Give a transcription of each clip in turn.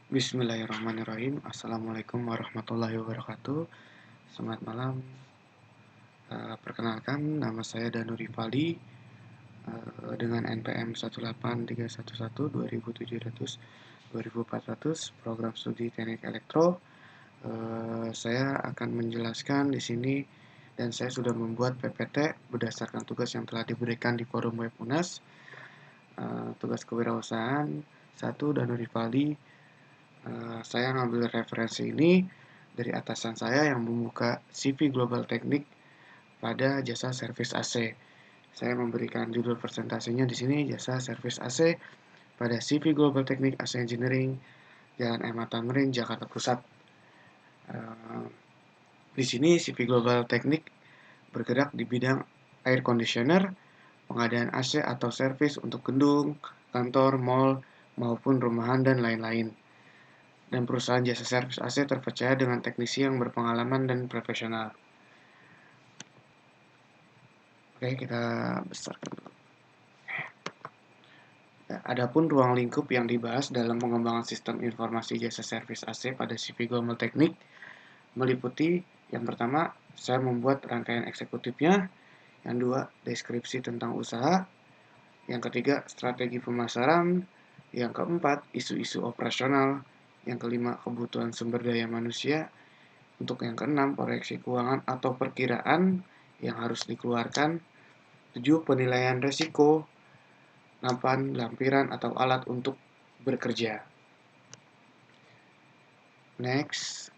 Bismillahirrahmanirrahim. Assalamualaikum warahmatullahi wabarakatuh. Selamat malam. Perkenalkan, nama saya Danu Rivaldi dengan NPM 18311 program studi Teknik Elektro. Saya akan menjelaskan di sini dan saya sudah membuat PPT berdasarkan tugas yang telah diberikan di forum web UNAS. Tugas kewirausahaan 1 Danu Rivaldi. Saya ngambil referensi ini dari atasan saya yang membuka CV Global Teknik pada jasa servis AC. Saya memberikan judul presentasinya di sini, jasa servis AC pada CV Global Teknik AC Engineering, Jalan M. Tamrin, Jakarta Pusat. Di sini CV Global Teknik bergerak di bidang air conditioner, pengadaan AC atau servis untuk gedung, kantor, mall, maupun rumahan dan lain-lain. Dan perusahaan jasa servis AC terpercaya dengan teknisi yang berpengalaman dan profesional. Oke, kita besarkan dulu. Adapun ruang lingkup yang dibahas dalam pengembangan sistem informasi jasa servis AC pada CV Global Teknik meliputi yang pertama, saya membuat rangkaian eksekutifnya, yang dua, deskripsi tentang usaha, yang ketiga, strategi pemasaran, yang keempat, isu-isu operasional, yang kelima, kebutuhan sumber daya manusia, untuk yang keenam, proyeksi keuangan atau perkiraan yang harus dikeluarkan, 7, penilaian resiko, 8, lampiran atau alat untuk bekerja. Next,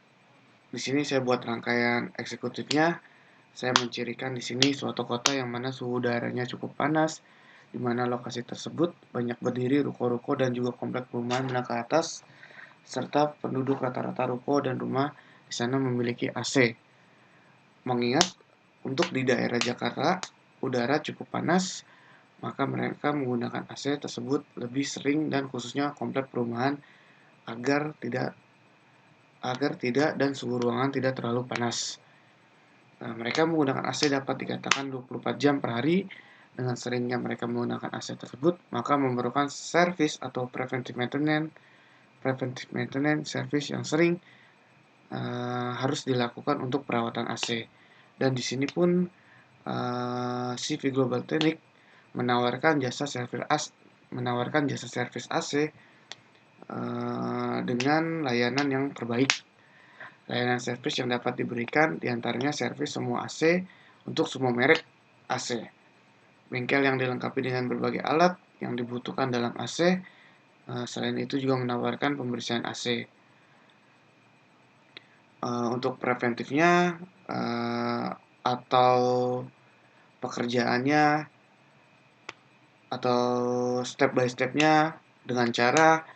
di sini saya buat rangkaian eksekutifnya. Saya mencirikan di sini suatu kota yang mana suhu udaranya cukup panas, di mana lokasi tersebut banyak berdiri ruko-ruko dan juga komplek perumahan menengah ke atas, serta penduduk rata-rata ruko dan rumah di sana memiliki AC. Mengingat untuk di daerah Jakarta udara cukup panas, maka mereka menggunakan AC tersebut lebih sering dan khususnya komplek perumahan agar tidak dan suhu ruangan tidak terlalu panas. Mereka menggunakan AC dapat dikatakan 24 jam per hari. Dengan seringnya mereka menggunakan AC tersebut, maka memerlukan service atau preventive maintenance service yang sering harus dilakukan untuk perawatan AC. Dan di sini pun CV Global Technic menawarkan jasa servis AC dengan layanan yang terbaik. Layanan servis yang dapat diberikan diantaranya servis semua AC untuk semua merek AC. Bengkel yang dilengkapi dengan berbagai alat yang dibutuhkan dalam AC. Selain itu juga menawarkan pembersihan AC. Untuk preventifnya atau pekerjaannya atau step by stepnya dengan cara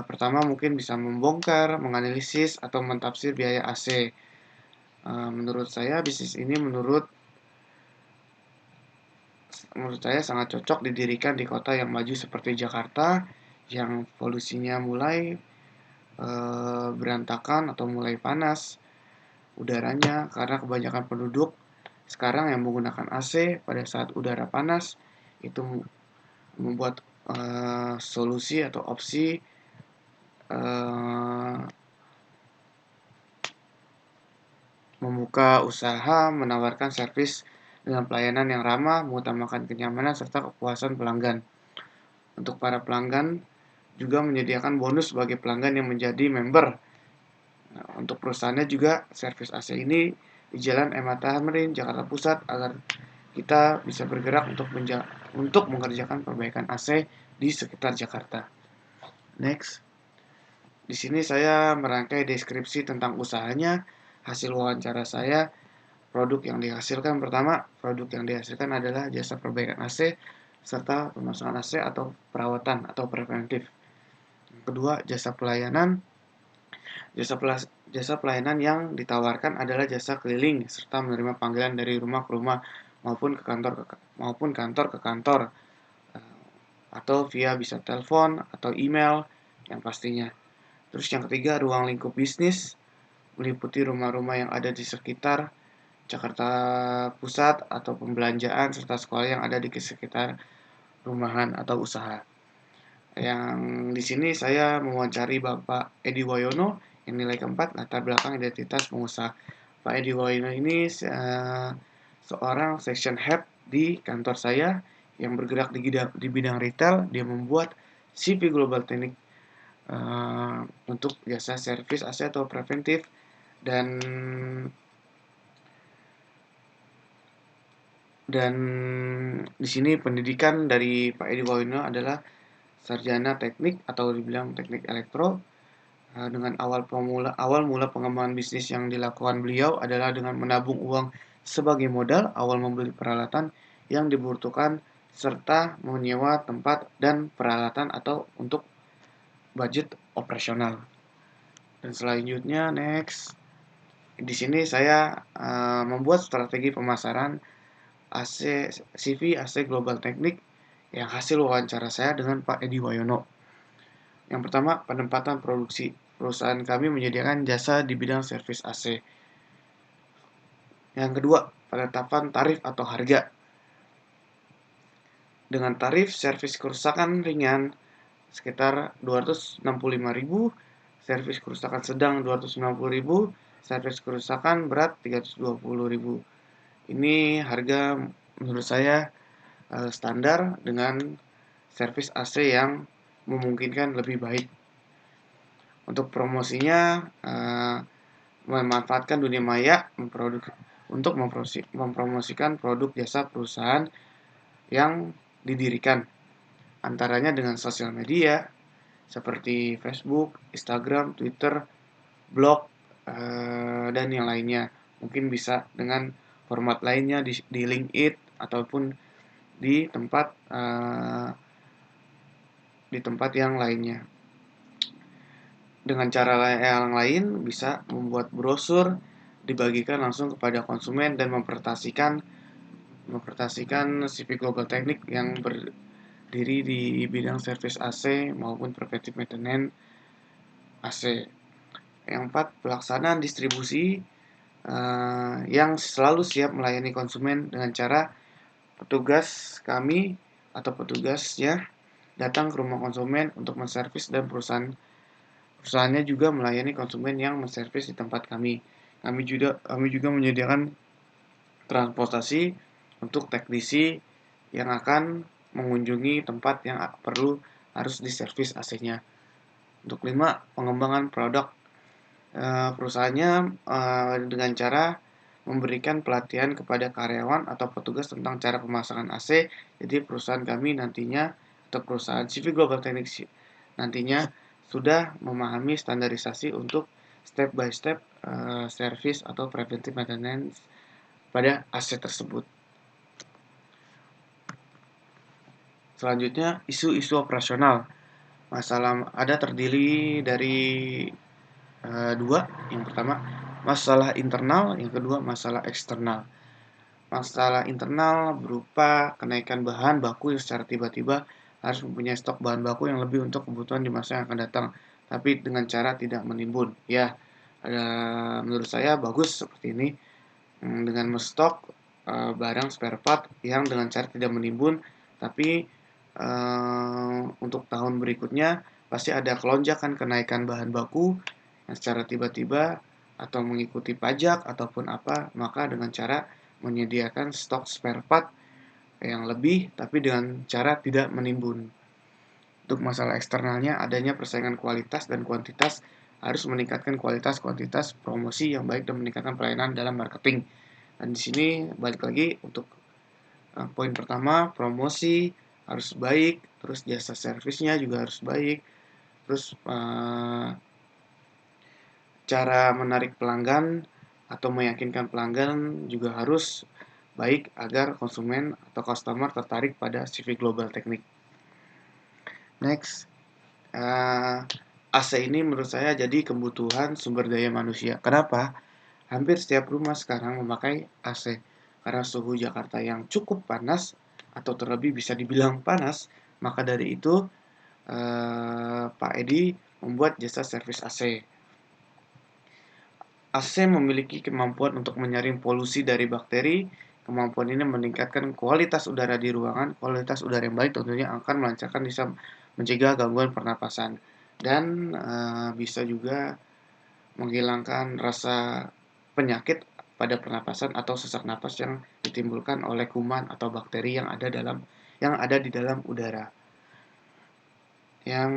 pertama mungkin bisa membongkar, menganalisis, atau mentafsir biaya AC. Menurut saya bisnis ini menurut saya sangat cocok didirikan di kota yang maju seperti Jakarta, yang polusinya mulai berantakan atau mulai panas udaranya karena kebanyakan penduduk sekarang yang menggunakan AC pada saat udara panas itu membuat solusi atau opsi membuka usaha menawarkan servis dengan pelayanan yang ramah, mengutamakan kenyamanan serta kepuasan pelanggan. Untuk para pelanggan juga menyediakan bonus bagi pelanggan yang menjadi member. Untuk perusahaannya juga servis AC ini di Jalan M. Tamrin, Jakarta Pusat agar kita bisa bergerak untuk mengerjakan perbaikan AC di sekitar Jakarta. Next. Di sini saya merangkai deskripsi tentang usahanya, hasil wawancara saya, produk yang dihasilkan. Pertama, produk yang dihasilkan adalah jasa perbaikan AC serta pemasangan AC atau perawatan atau preventif. Kedua, jasa pelayanan. Jasa pelayanan yang ditawarkan adalah jasa keliling serta menerima panggilan dari rumah ke rumah maupun kantor ke kantor atau via bisa telepon atau email yang pastinya. Terus yang ketiga, ruang lingkup bisnis meliputi rumah-rumah yang ada di sekitar Jakarta Pusat atau pembelanjaan serta sekolah yang ada di sekitar rumahan atau usaha. Yang di sini saya mewawancari Bapak Edi Wayono yang nilai keempat, latar belakang identitas pengusaha. Pak Edi Wayono ini seorang section head di kantor saya yang bergerak di bidang retail. Dia membuat CV Global Teknik untuk jasa servis AC atau preventif, dan dan di sini pendidikan dari Pak Edi Wayono adalah sarjana teknik atau dibilang teknik elektro. Dengan awal mula pengembangan bisnis yang dilakukan beliau adalah dengan menabung uang sebagai modal awal membeli peralatan yang dibutuhkan serta menyewa tempat dan peralatan atau untuk budget operasional. Dan selanjutnya next, di sini saya membuat strategi pemasaran AC CV AC Global Teknik yang hasil wawancara saya dengan Pak Edi Wayono. Yang pertama, penempatan produksi. Perusahaan kami menyediakan jasa di bidang servis AC. Yang kedua, penetapan tarif atau harga. Dengan tarif servis kerusakan ringan sekitar 265.000, servis kerusakan sedang 290.000, servis kerusakan berat 320.000. Ini harga menurut saya standar dengan servis AC yang memungkinkan lebih baik. Untuk promosinya, memanfaatkan dunia maya untuk mempromosikan produk jasa perusahaan yang didirikan, antaranya dengan sosial media seperti Facebook, Instagram, Twitter, blog, dan yang lainnya. Mungkin bisa dengan format lainnya di LinkedIn ataupun di tempat yang lainnya. Dengan cara yang lain bisa membuat brosur dibagikan langsung kepada konsumen dan mempresentasikan CV Global Teknik yang berdiri di bidang servis AC maupun preventive maintenance AC. Yang keempat, pelaksanaan distribusi yang selalu siap melayani konsumen dengan cara petugas kami atau petugasnya datang ke rumah konsumen untuk menservis, dan perusahaannya juga melayani konsumen yang menservis di tempat kami. Kami juga menyediakan transportasi untuk teknisi yang akan mengunjungi tempat yang harus diservis AC-nya. Untuk 5, pengembangan produk. Perusahaannya dengan cara memberikan pelatihan kepada karyawan atau petugas tentang cara pemasangan AC. Jadi perusahaan kami nantinya, atau perusahaan CV Global Teknik nantinya sudah memahami standarisasi untuk step by step service atau preventive maintenance pada AC tersebut. Selanjutnya, isu-isu operasional. Masalah ada terdiri dari dua. Yang pertama, masalah internal. Yang kedua, masalah eksternal. Masalah internal berupa kenaikan bahan baku yang secara tiba-tiba harus mempunyai stok bahan baku yang lebih untuk kebutuhan di masa yang akan datang, tapi dengan cara tidak menimbun. Ya, menurut saya bagus seperti ini, dengan menstok barang spare part yang dengan cara tidak menimbun, tapi untuk tahun berikutnya pasti ada kelonjakan kenaikan bahan baku yang secara tiba-tiba atau mengikuti pajak ataupun apa, maka dengan cara menyediakan stok spare part yang lebih tapi dengan cara tidak menimbun. Untuk masalah eksternalnya, adanya persaingan kualitas dan kuantitas, harus meningkatkan kualitas promosi yang baik dan meningkatkan pelayanan dalam marketing. Dan di sini balik lagi untuk poin pertama, promosi harus baik, terus jasa servisnya juga harus baik, terus cara menarik pelanggan atau meyakinkan pelanggan juga harus baik agar konsumen atau customer tertarik pada CV Global Teknik. Next, AC ini menurut saya jadi kebutuhan sumber daya manusia. Kenapa? Hampir setiap rumah sekarang memakai AC karena suhu Jakarta yang cukup panas atau terlebih bisa dibilang panas. Maka dari itu Pak Edi membuat jasa servis AC. AC memiliki kemampuan untuk menyaring polusi dari bakteri. Kemampuan ini meningkatkan kualitas udara di ruangan. Kualitas udara yang baik tentunya akan melancarkan mencegah gangguan pernapasan, dan bisa juga menghilangkan rasa penyakit pada pernapasan atau sesak napas yang ditimbulkan oleh kuman atau bakteri yang ada di dalam udara. Yang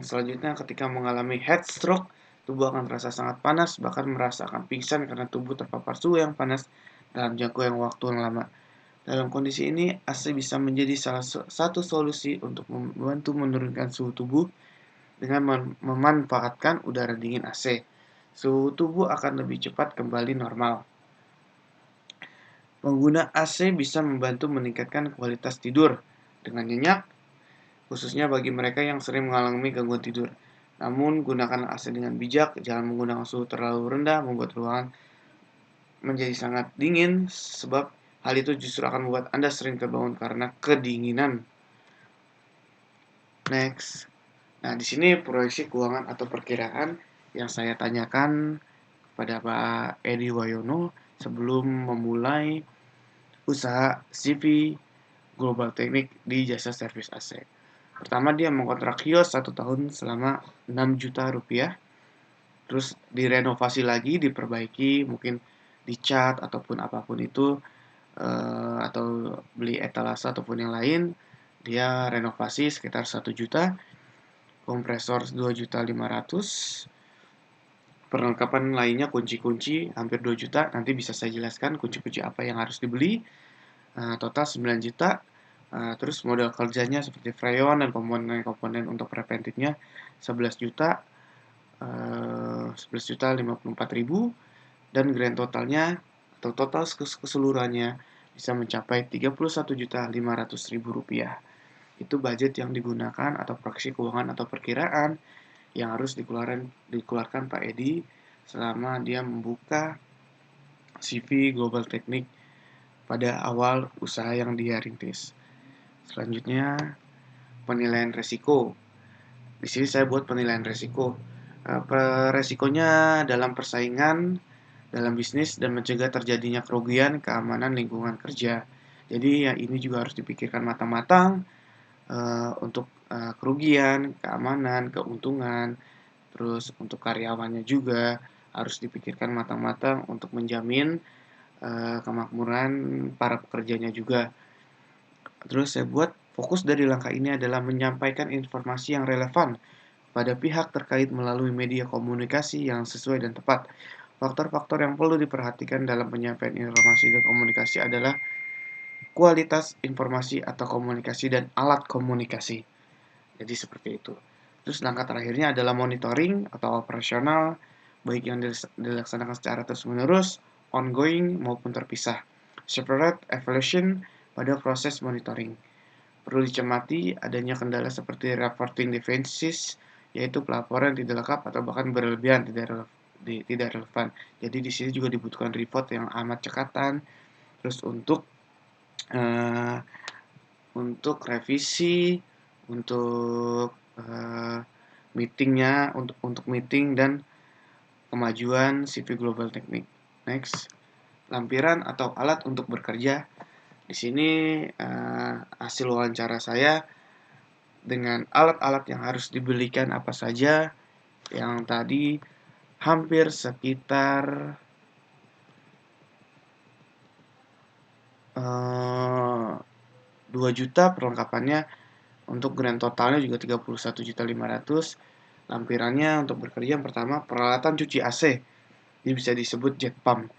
selanjutnya, ketika mengalami heat stroke, tubuh akan terasa sangat panas, bahkan merasakan pingsan karena tubuh terpapar suhu yang panas dalam jangka waktu yang lama. Dalam kondisi ini, AC bisa menjadi salah satu solusi untuk membantu menurunkan suhu tubuh dengan memanfaatkan udara dingin AC. Suhu tubuh akan lebih cepat kembali normal. Pengguna AC bisa membantu meningkatkan kualitas tidur dengan nyenyak, khususnya bagi mereka yang sering mengalami gangguan tidur. Namun, gunakan AC dengan bijak, jangan menggunakan suhu terlalu rendah, membuat ruangan menjadi sangat dingin, sebab hal itu justru akan membuat Anda sering terbangun karena kedinginan. Next. Nah, di sini proyeksi keuangan atau perkiraan yang saya tanyakan kepada Pak Edi Wayono sebelum memulai usaha CV Global Technique di jasa servis AC. Pertama, dia mengkontrak kios 1 tahun selama 6 juta rupiah. Terus direnovasi lagi, diperbaiki, mungkin dicat ataupun apapun itu, atau beli etalase ataupun yang lain. Dia renovasi sekitar 1 juta, kompresor 2.500.000, perlengkapan lainnya kunci-kunci hampir 2 juta. Nanti bisa saya jelaskan kunci-kunci apa yang harus dibeli. Total 9 juta. Terus modal kerjanya seperti freon dan komponen-komponen untuk preventifnya 11 juta, 11 juta 54.000, dan grand totalnya atau total keseluruhannya bisa mencapai 31.500.000 rupiah. Itu budget yang digunakan atau proyeksi keuangan atau perkiraan yang harus dikeluarkan Pak Edi selama dia membuka CV Global Technique pada awal usaha yang dia rintis. Selanjutnya, penilaian resiko. Di sini saya buat penilaian resiko. Resikonya dalam persaingan, dalam bisnis, dan mencegah terjadinya kerugian, keamanan lingkungan kerja. Jadi ya ini juga harus dipikirkan matang-matang untuk kerugian, keamanan, keuntungan, terus untuk karyawannya juga harus dipikirkan matang-matang untuk menjamin kemakmuran para pekerjanya juga. Terus saya buat fokus dari langkah ini adalah menyampaikan informasi yang relevan pada pihak terkait melalui media komunikasi yang sesuai dan tepat. Faktor-faktor yang perlu diperhatikan dalam penyampaian informasi dan komunikasi adalah kualitas informasi atau komunikasi dan alat komunikasi. Jadi seperti itu. Terus langkah terakhirnya adalah monitoring atau operasional, baik yang dilaksanakan secara terus-menerus, ongoing maupun terpisah. Separate evaluation pada proses monitoring. Perlu dicermati adanya kendala seperti reporting deficiencies, yaitu pelaporan tidak lengkap atau bahkan berlebihan, tidak relevan. Jadi di sini juga dibutuhkan report yang amat cekatan. Terus uh, untuk revisi, untuk meetingnya, untuk meeting dan kemajuan CV Global Technique. Next, lampiran atau alat untuk bekerja. Di sini hasil wawancara saya dengan alat-alat yang harus dibelikan apa saja, yang tadi hampir sekitar 2 juta perlengkapannya, untuk grand totalnya juga 31.500.000. Lampirannya untuk bekerja yang pertama peralatan cuci AC, ini bisa disebut jet pump.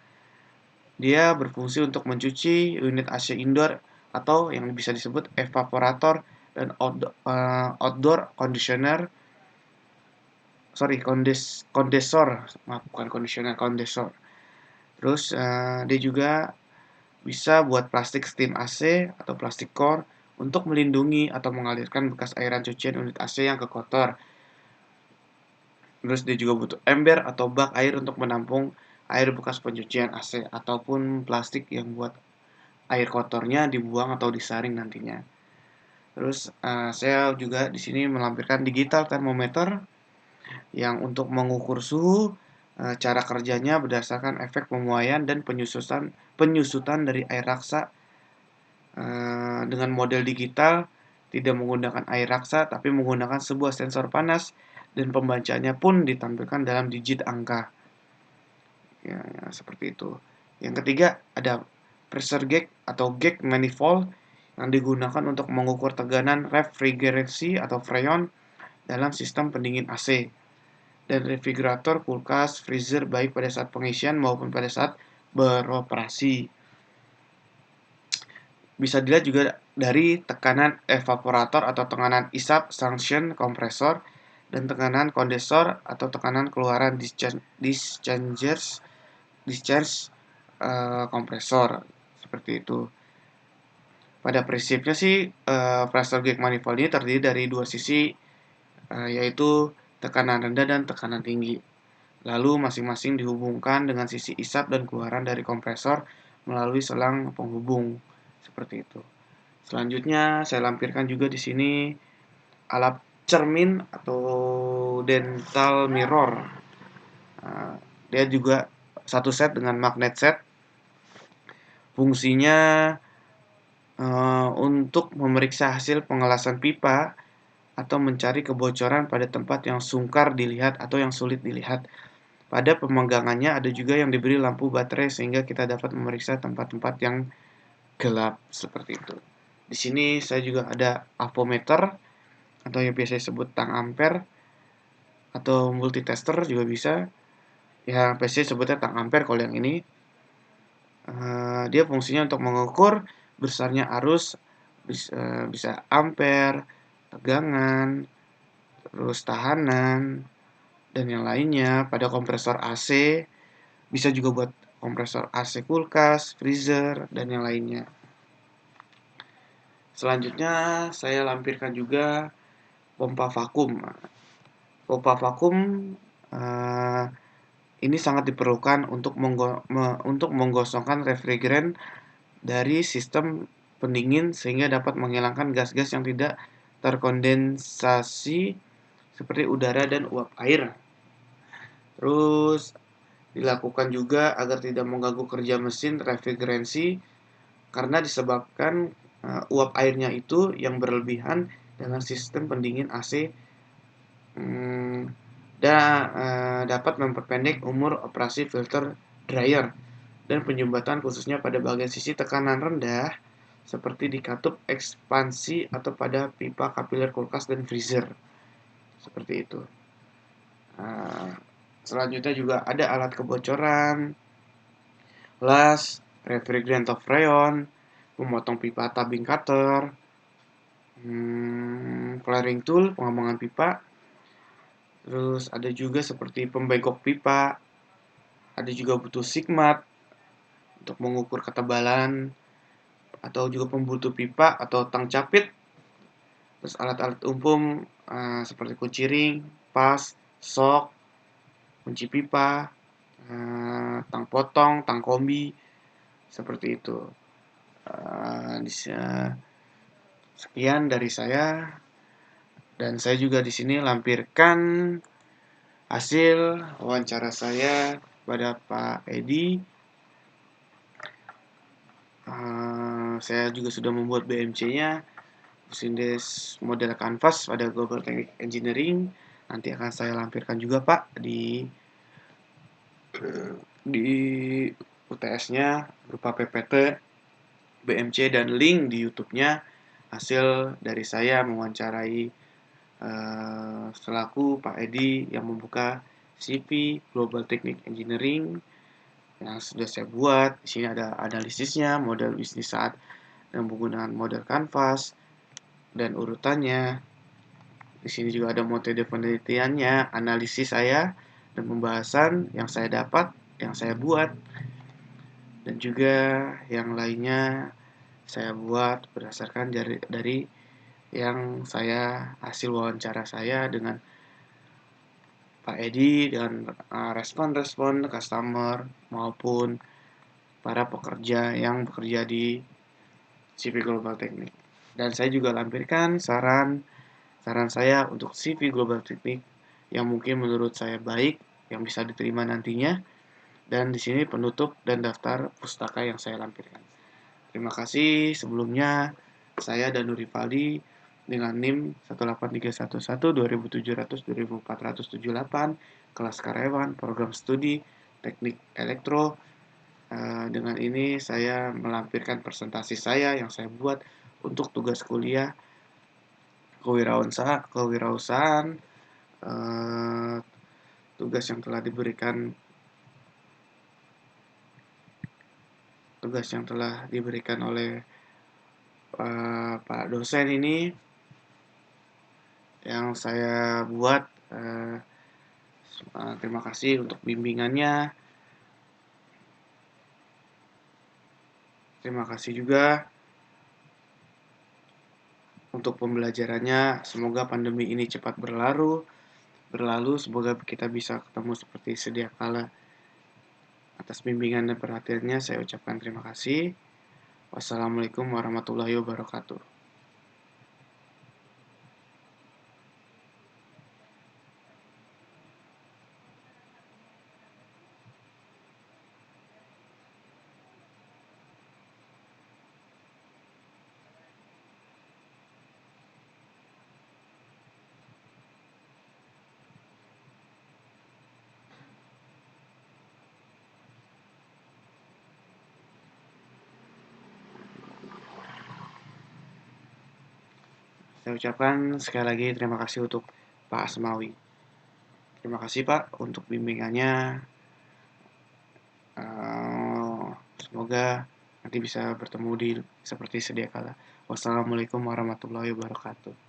Dia berfungsi untuk mencuci unit AC indoor atau yang bisa disebut evaporator dan outdoor conditioner. Kondensor, maaf, bukan conditioner, kondensor. Terus dia juga bisa buat plastik steam AC atau plastik core untuk melindungi atau mengalirkan bekas airan cucian unit AC yang kotor. Terus dia juga butuh ember atau bak air untuk menampung air bekas pencucian AC ataupun plastik yang buat air kotornya dibuang atau disaring nantinya. Terus saya juga di sini melampirkan digital thermometer yang untuk mengukur suhu. Cara kerjanya berdasarkan efek pemuaian dan penyusutan dari air raksa dengan model digital tidak menggunakan air raksa, tapi menggunakan sebuah sensor panas, dan pembacaannya pun ditampilkan dalam digit angka. Ya, seperti itu. Yang ketiga, ada pressure gauge atau gauge manifold yang digunakan untuk mengukur tekanan refrigerasi atau freon dalam sistem pendingin AC dan refrigerator, kulkas, freezer baik pada saat pengisian maupun pada saat beroperasi. Bisa dilihat juga dari tekanan evaporator atau tekanan isap suction kompresor dan tekanan kondensor atau tekanan keluaran discharge kompresor, seperti itu. Pada prinsipnya sih pressure gauge manifold ini terdiri dari dua sisi, yaitu tekanan rendah dan tekanan tinggi. Lalu masing-masing dihubungkan dengan sisi isap dan keluaran dari kompresor melalui selang penghubung, seperti itu. Selanjutnya saya lampirkan juga di sini alat cermin atau dental mirror. Dia juga satu set dengan magnet set. Fungsinya untuk memeriksa hasil pengelasan pipa atau mencari kebocoran pada tempat yang sungkar dilihat atau yang sulit dilihat. Pada pemanggangannya ada juga yang diberi lampu baterai sehingga kita dapat memeriksa tempat-tempat yang gelap, seperti itu. Di sini saya juga ada avometer atau yang biasa disebut tang ampere atau multitester juga bisa. Ya, PC sebutnya tang ampere kalau yang ini. Dia fungsinya untuk mengukur besarnya arus, bisa ampere, tegangan, terus tahanan, dan yang lainnya. Pada kompresor AC, bisa juga buat kompresor AC kulkas, freezer, dan yang lainnya. Selanjutnya saya lampirkan juga pompa vakum. Pompa vakum ini sangat diperlukan untuk menggosongkan refrigeran dari sistem pendingin sehingga dapat menghilangkan gas-gas yang tidak terkondensasi seperti udara dan uap air. Terus dilakukan juga agar tidak mengganggu kerja mesin refrigerasi karena disebabkan uap airnya itu yang berlebihan dengan sistem pendingin AC dapat memperpendek umur operasi filter dryer dan penyumbatan khususnya pada bagian sisi tekanan rendah seperti di katup ekspansi atau pada pipa kapiler kulkas dan freezer, seperti itu. Selanjutnya juga ada alat kebocoran, las, refrigerant of freon, memotong pipa tubbing cutter, flaring tool, pengembangan pipa. Terus ada juga seperti pembengkok pipa, ada juga butuh sigmat untuk mengukur ketebalan, atau juga pembutuh pipa atau tang capit. Terus alat-alat umum seperti kunci ring, pas, sok, kunci pipa, tang potong, tang kombi, seperti itu. Sekian dari saya, dan saya juga di sini lampirkan hasil wawancara saya pada Pak Edi. Saya juga sudah membuat BMC-nya, Sindes model kanvas pada Global Technical Engineering. Nanti akan saya lampirkan juga Pak di UTS-nya berupa PPT, BMC, dan link di YouTube-nya hasil dari saya mewawancarai selaku Pak Edi yang membuka CV Global Technical Engineering yang sudah saya buat. Di sini ada analisisnya, model bisnis saat dan penggunaan model kanvas dan urutannya. Di sini juga ada metode penelitiannya, analisis saya dan pembahasan yang saya dapat, yang saya buat, dan juga yang lainnya saya buat berdasarkan dari yang saya hasil wawancara saya dengan Pak Edi dan respon-respon customer maupun para pekerja yang bekerja di CV Global Technic. Dan saya juga lampirkan saran saya untuk CV Global Technic yang mungkin menurut saya baik, yang bisa diterima nantinya. Dan di sini penutup dan daftar pustaka yang saya lampirkan. Terima kasih sebelumnya. Saya Danuri Rivaldi dengan NIM 18311 200700 2478 kelas karyawan program studi teknik elektro. Dengan ini saya melampirkan presentasi saya yang saya buat untuk tugas kuliah kewirausahaan, eh, tugas yang telah diberikan oleh Pak dosen ini yang saya buat. eh, Terima kasih untuk bimbingannya. Terima kasih juga untuk pembelajarannya. Semoga pandemi ini cepat berlalu. Semoga kita bisa ketemu seperti sedia kala. Atas bimbingan dan perhatiannya saya ucapkan terima kasih. Wassalamualaikum warahmatullahi wabarakatuh. Saya ucapkan sekali lagi terima kasih untuk Pak Asmawi. Terima kasih Pak untuk bimbingannya. Eh, Semoga nanti bisa bertemu di seperti sedia kala. Wassalamualaikum warahmatullahi wabarakatuh.